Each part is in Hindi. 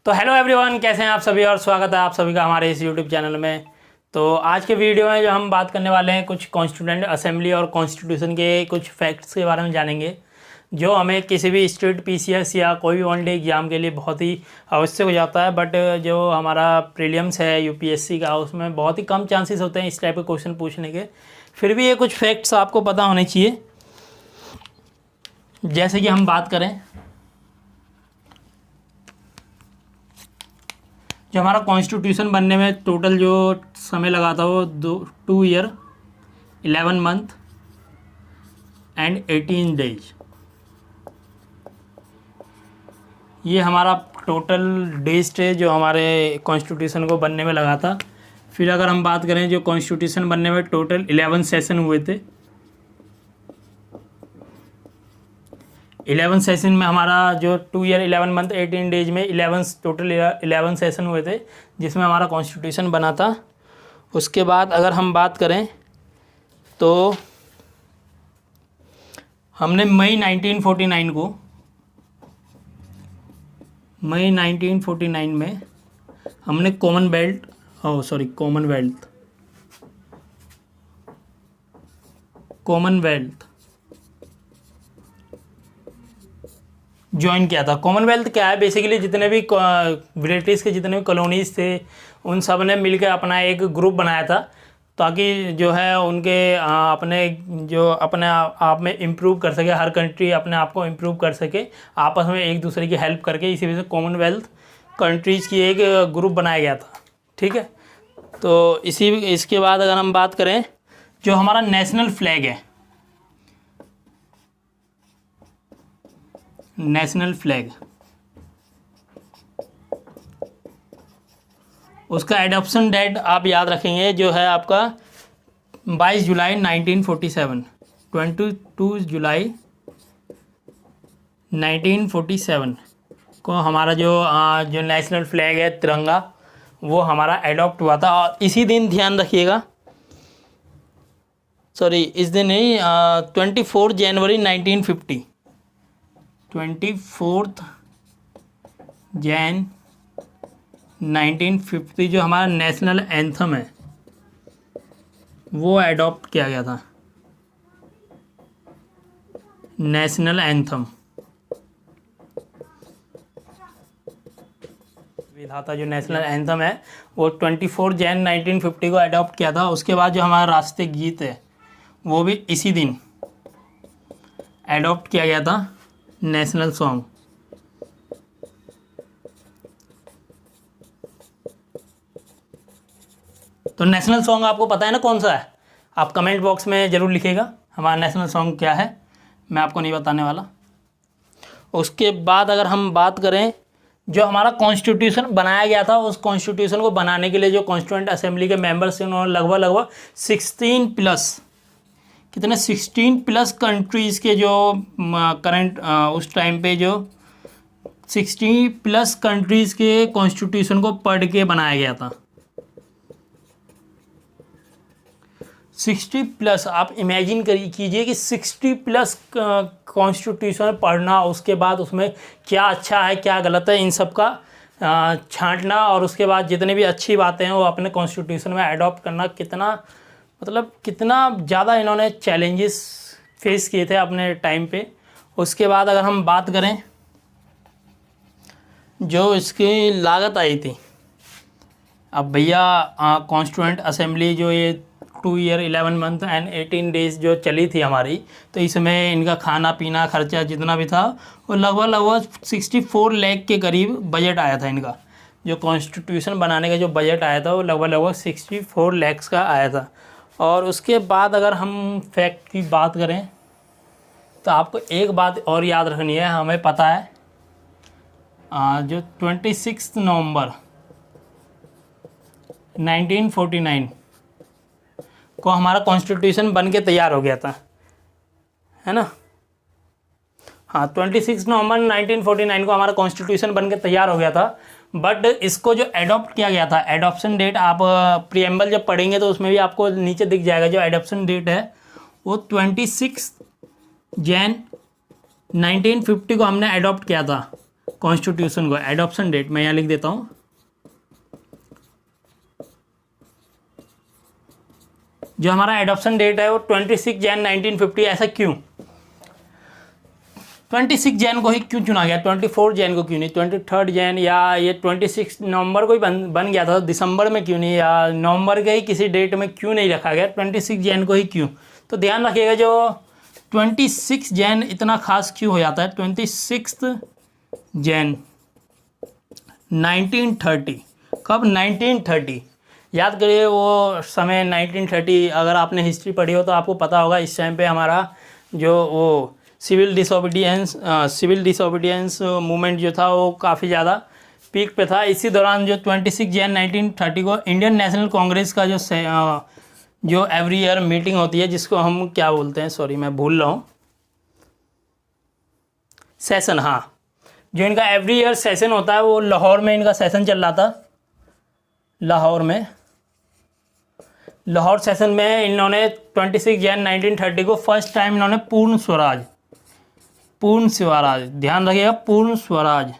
तो हेलो एवरीवन, कैसे हैं आप सभी और स्वागत है आप सभी का हमारे इस यूट्यूब चैनल में। तो आज के वीडियो में जो हम बात करने वाले हैं कुछ कॉन्स्टिट्यूएंट असेंबली और कॉन्स्टिट्यूशन के कुछ फैक्ट्स के बारे में जानेंगे, जो हमें किसी भी स्टेट पीसीएस या कोई भी वन डे एग्ज़ाम के लिए बहुत ही आवश्यक हो जाता है। बट जो हमारा प्रीलिम्स है यूपीएससी का, उसमें बहुत ही कम चांसेस होते हैं इस टाइप के क्वेश्चन पूछने के। फिर भी ये कुछ फैक्ट्स आपको पता होने चाहिए। जैसे कि हम बात करें, जो हमारा कॉन्स्टिट्यूशन बनने में टोटल जो समय लगा था वो 2 ईयर 11 मंथ एंड 18 डेज, ये हमारा टोटल डेज थे जो हमारे कॉन्स्टिट्यूशन को बनने में लगा था। फिर अगर हम बात करें, जो कॉन्स्टिट्यूशन बनने में टोटल 11 सेशन हुए थे। 11 सेशन में हमारा जो 2 ईयर 11 मंथ 18 डेज में 11 सेशन हुए थे, जिसमें हमारा कॉन्स्टिट्यूशन बना था। उसके बाद अगर हम बात करें तो हमने मई 1949 में हमने कॉमनवेल्थ ज्वाइन किया था। कॉमनवेल्थ क्या है, बेसिकली जितने भी ब्रिटिश के जितने भी कॉलोनीज़ थे, उन सब ने मिलकर अपना एक ग्रुप बनाया था, ताकि जो है उनके अपने आप में इम्प्रूव कर सके। हर कंट्री अपने आप को इम्प्रूव कर सके आपस में एक दूसरे की हेल्प करके। इसी वजह से कॉमनवेल्थ कंट्रीज़ की एक ग्रुप बनाया गया था। ठीक है, तो इसके बाद अगर हम बात करें, जो हमारा नेशनल फ्लैग है, नेशनल फ्लैग, उसका एडॉप्शन डेट आप याद रखेंगे, जो है आपका 22 जुलाई 1947। 22 जुलाई 1947 को हमारा जो नेशनल फ्लैग है, तिरंगा, वो हमारा एडॉप्ट हुआ था। और इसी दिन ध्यान रखिएगा, इस दिन नहीं, 24 जनवरी 1950, 24 जैन 1950 जो हमारा नेशनल एंथम है वो एडॉप्ट किया गया था। नेशनल एंथम विधाता जो नेशनल एंथम है वो 24 जैन 1950 को एडॉप्ट किया था। उसके बाद जो हमारा राष्ट्रीय गीत है वो भी इसी दिन एडॉप्ट किया गया था, नेशनल सॉन्ग। तो नेशनल सॉन्ग आपको पता है ना कौन सा है? आप कमेंट बॉक्स में ज़रूर लिखिएगा हमारा नेशनल सॉन्ग क्या है, मैं आपको नहीं बताने वाला। उसके बाद अगर हम बात करें, जो हमारा कॉन्स्टिट्यूशन बनाया गया था, उस कॉन्स्टिट्यूशन को बनाने के लिए जो कॉन्स्टिट्यूएंट असेंबली के मेंबर्स थे, उन्होंने लगभग 16 प्लस कंट्रीज़ के जो करंट उस टाइम पे जो 60 प्लस कंट्रीज़ के कॉन्स्टिट्यूशन को पढ़ के बनाया गया था। 60 प्लस, आप इमेजिन कीजिए कि 60 प्लस कॉन्स्टिट्यूशन पढ़ना, उसके बाद उसमें क्या अच्छा है क्या गलत है, इन सब का छांटना, और उसके बाद जितने भी अच्छी बातें हैं वो अपने कॉन्स्टिट्यूशन में अडॉप्ट करना, कितना ज़्यादा इन्होंने चैलेंजेस फेस किए थे अपने टाइम पे। उसके बाद अगर हम बात करें, जो इसकी लागत आई थी, अब भैया कॉन्स्टिट्यूएंट असेंबली जो ये 2 ईयर 11 मंथ एंड 18 डेज जो चली थी हमारी, तो इसमें इनका खाना पीना खर्चा जितना भी था वो लगभग 64 लाख के करीब बजट आया था इनका। जो कॉन्स्टिट्यूशन बनाने का जो बजट आया था वो लगभग 64 लाख का आया था। और उसके बाद अगर हम फैक्ट की बात करें, तो आपको एक बात और याद रखनी है, हमें पता है जो 26 नवंबर 1949 को हमारा कॉन्स्टिट्यूशन बन के तैयार हो गया था, है ना? हाँ, 26 नवंबर 1949 को हमारा कॉन्स्टिट्यूशन बन के तैयार हो गया था। बट इसको जो एडॉप्ट किया गया था, एडॉप्शन डेट आप प्रीएम्बल जब पढ़ेंगे तो उसमें भी आपको नीचे दिख जाएगा, जो एडॉप्शन डेट है वो 26 जैन 1950 को हमने एडॉप्ट किया था। कॉन्स्टिट्यूशन को। एडॉप्शन डेट मैं यहाँ लिख देता हूँ, जो हमारा एडॉप्शन डेट है वो 26 जैन 1950। ऐसा क्यों 26 जैन को ही क्यों चुना गया, 24 जैन को क्यों नहीं, 23 जैन या ये 26 नवंबर को ही बन गया था, दिसंबर में क्यों नहीं, या नवंबर के ही किसी डेट में क्यों नहीं रखा गया, 26 जैन को ही क्यों। तो ध्यान रखिएगा जो 26 जैन इतना खास क्यों हो जाता है। 26 जैन 1930, कब 1930, याद करिए वो समय 1930। अगर आपने हिस्ट्री पढ़ी हो तो आपको पता होगा इस टाइम पे हमारा जो वो सिविल डिसोबीडियंस मूवमेंट जो था वो काफ़ी ज़्यादा पीक पे था। इसी दौरान जो 26 जैन 1930 को इंडियन नेशनल कांग्रेस का जो एवरी ईयर मीटिंग होती है, जिसको हम क्या बोलते हैं, सॉरी मैं भूल रहा हूँ, सेशन, हाँ, जो इनका एवरी ईयर सेशन होता है वो लाहौर में इनका सेशन चल रहा था। लाहौर सेशन में इन्होंने 26 जैन 1930 को फर्स्ट टाइम इन्होंने पूर्ण स्वराज, ध्यान रखिएगा, पूर्ण स्वराज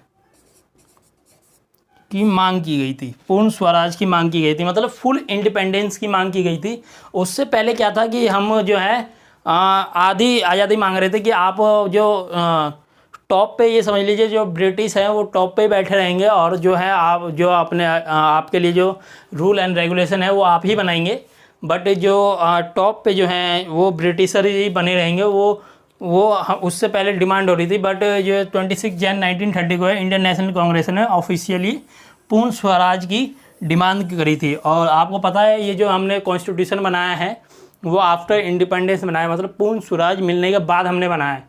की मांग की गई थी। पूर्ण स्वराज की मांग की गई थी मतलब फुल इंडिपेंडेंस की मांग की गई थी। उससे पहले क्या था कि हम जो है आधी आज़ादी मांग रहे थे कि आप जो टॉप पे, ये समझ लीजिए जो ब्रिटिश है वो टॉप पे बैठे रहेंगे और जो है आप जो अपने आपके लिए जो रूल एंड रेगुलेशन है वो आप ही बनाएंगे, बट जो टॉप पे जो हैं वो ब्रिटिशर ही बने रहेंगे। वो उससे पहले डिमांड हो रही थी, बट जो 26 जैन 1930 को है इंडियन नेशनल कांग्रेस ने ऑफिशियली पूर्ण स्वराज की डिमांड करी थी। और आपको पता है ये जो हमने कॉन्स्टिट्यूशन बनाया है वो आफ्टर इंडिपेंडेंस बनाया, मतलब पूर्ण स्वराज मिलने के बाद हमने बनाया है।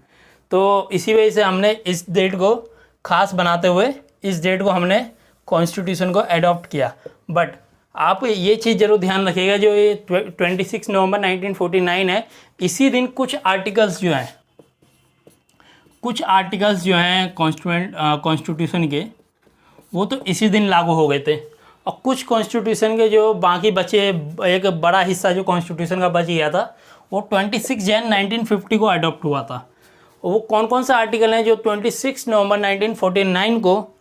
तो इसी वजह से हमने इस डेट को खास बनाते हुए इस डेट को हमने कॉन्स्टिट्यूशन को एडॉप्ट किया। बट आप ये चीज़ ज़रूर ध्यान रखिएगा, जो ये 26 नवंबर 1949 है, इसी दिन कुछ आर्टिकल्स जो हैं कॉन्स्टिट्यूशन के वो तो इसी दिन लागू हो गए थे। और कुछ कॉन्स्टिट्यूशन के जो बाकी बचे, एक बड़ा हिस्सा जो कॉन्स्टिट्यूशन का बच गया था वो 26 जैन 1950 को अडॉप्ट हुआ था। वो कौन कौन से आर्टिकल हैं जो 26 नवंबर 1949 को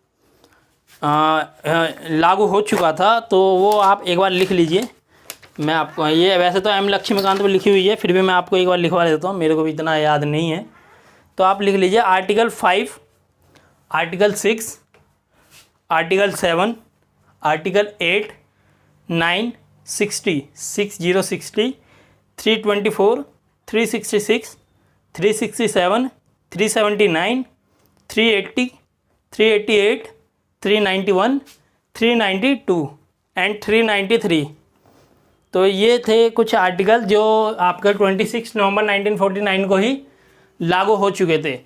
लागू हो चुका था, तो वो आप एक बार लिख लीजिए। मैं आपको, ये वैसे तो एम लक्ष्मीकांत पर लिखी हुई है, फिर भी मैं आपको एक बार लिखवा देता हूँ, मेरे को भी इतना याद नहीं है। तो आप लिख लीजिए article 5, article 6, article 7, article 8, 9, 60, 60, 324, 366, 367, 379, 380, 388, 391, 392 and 393। तो ये थे कुछ आर्टिकल जो आपका 26 नवंबर 1949 को ही लागू हो चुके थे।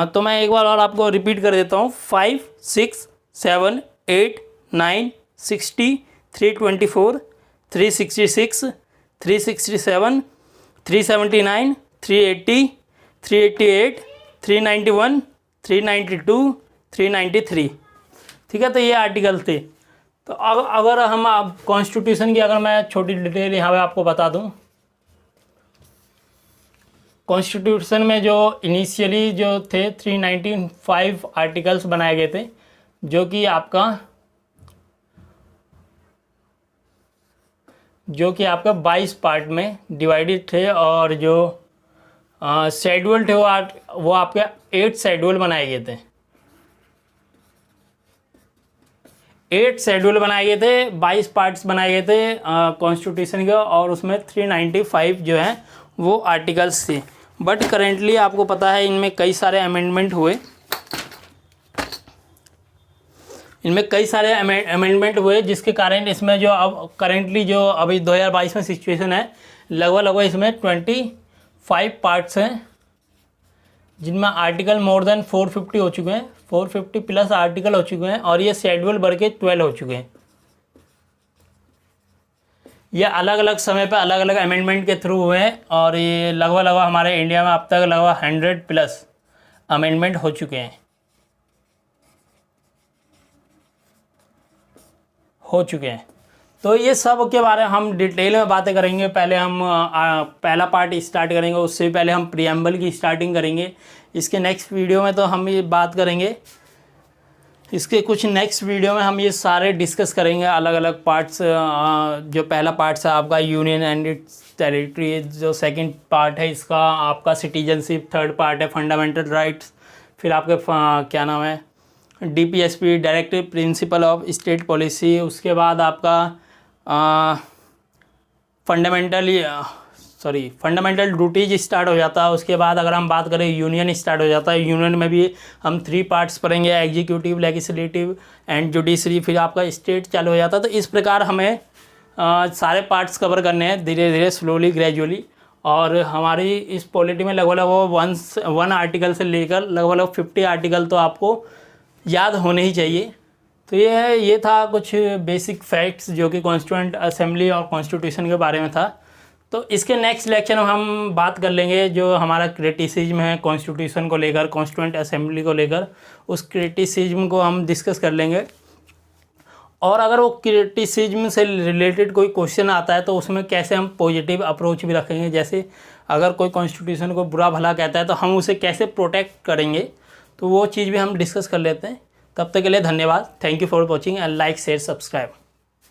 तो मैं एक बार और आपको रिपीट कर देता हूँ। 5, 6, 7, 8, 9, 60, 324, 366, 367, 379, 380, 388, 391, 392, 393। ठीक है, तो ये आर्टिकल थे। तो अगर हम कॉन्स्टिट्यूशन की अगर मैं छोटी डिटेल यहाँ पे आपको बता दूँ, कॉन्स्टिट्यूशन में जो इनिशियली जो थे 395 आर्टिकल्स बनाए गए थे, जो कि आपका 22 पार्ट में डिवाइडेड थे। और जो शेड्यूल थे वो आपके 8 शेड्यूल बनाए गए थे। 8 शेड्यूल बनाए गए थे, 22 पार्ट्स बनाए गए थे कॉन्स्टिट्यूशन के, और उसमें 395 जो हैं वो आर्टिकल्स थे। बट करेंटली आपको पता है इनमें कई सारे अमेंडमेंट हुए, जिसके कारण इसमें जो अब करेंटली जो अभी 2022 में सिचुएशन है, लगभग इसमें 25 पार्ट्स हैं, जिनमें आर्टिकल मोर देन 450 हो चुके हैं, 450 प्लस आर्टिकल हो चुके हैं, और ये शेड्यूल बढ़ के 12 हो चुके हैं। ये अलग अलग समय पर अलग अलग अमेंडमेंट के थ्रू हुए हैं, और ये लगभग हमारे इंडिया में अब तक लगभग 100 प्लस अमेंडमेंट हो चुके हैं। तो ये सब के बारे में हम डिटेल में बातें करेंगे। पहले हम पहला पार्ट स्टार्ट करेंगे, उससे पहले हम प्रीएम्बल की स्टार्टिंग करेंगे। इसके नेक्स्ट वीडियो में तो हम ये बात करेंगे इसके कुछ नेक्स्ट वीडियो में हम ये सारे डिस्कस करेंगे, अलग अलग पार्ट्स। जो पहला पार्ट्स है आपका यूनियन एंड इट्स टेरिटरी, जो सेकंड पार्ट है इसका आपका सिटीजनशिप, थर्ड पार्ट है फंडामेंटल राइट्स, फिर आपके क्या नाम है DPSP directive principle of state policy, उसके बाद आपका फंडामेंटल ड्यूटीज स्टार्ट हो जाता है। उसके बाद अगर हम बात करें यूनियन स्टार्ट हो जाता है। यूनियन में भी हम 3 पार्ट्स पढ़ेंगे, एग्जीक्यूटिव, लेजिस्लेटिव एंड जुडिशरी, फिर आपका स्टेट चालू हो जाता है। तो इस प्रकार हमें सारे पार्ट्स कवर करने हैं धीरे धीरे, स्लोली, ग्रेजुअली। और हमारी इस पॉलिटी में लगभग वो 1 आर्टिकल से लेकर लगभग 50 आर्टिकल तो आपको याद होने ही चाहिए। तो ये था कुछ बेसिक फैक्ट्स जो कि कॉन्स्टिट्यूएंट असेंबली और कॉन्स्टिट्यूशन के बारे में था। तो इसके नेक्स्ट लेक्चर में हम बात कर लेंगे जो हमारा क्रिटिसिज्म है कॉन्स्टिट्यूशन को लेकर, कॉन्स्टिट्यूएंट असेंबली को लेकर, उस क्रिटिसिज्म को हम डिस्कस कर लेंगे। और अगर वो क्रिटिसिज्म से रिलेटेड कोई क्वेश्चन आता है तो उसमें कैसे हम पॉजिटिव अप्रोच भी रखेंगे। जैसे अगर कोई कॉन्स्टिट्यूशन को बुरा भला कहता है तो हम उसे कैसे प्रोटेक्ट करेंगे, तो वो चीज़ भी हम डिस्कस कर लेते हैं। तब तक के लिए धन्यवाद। Thank you for watching and like share subscribe.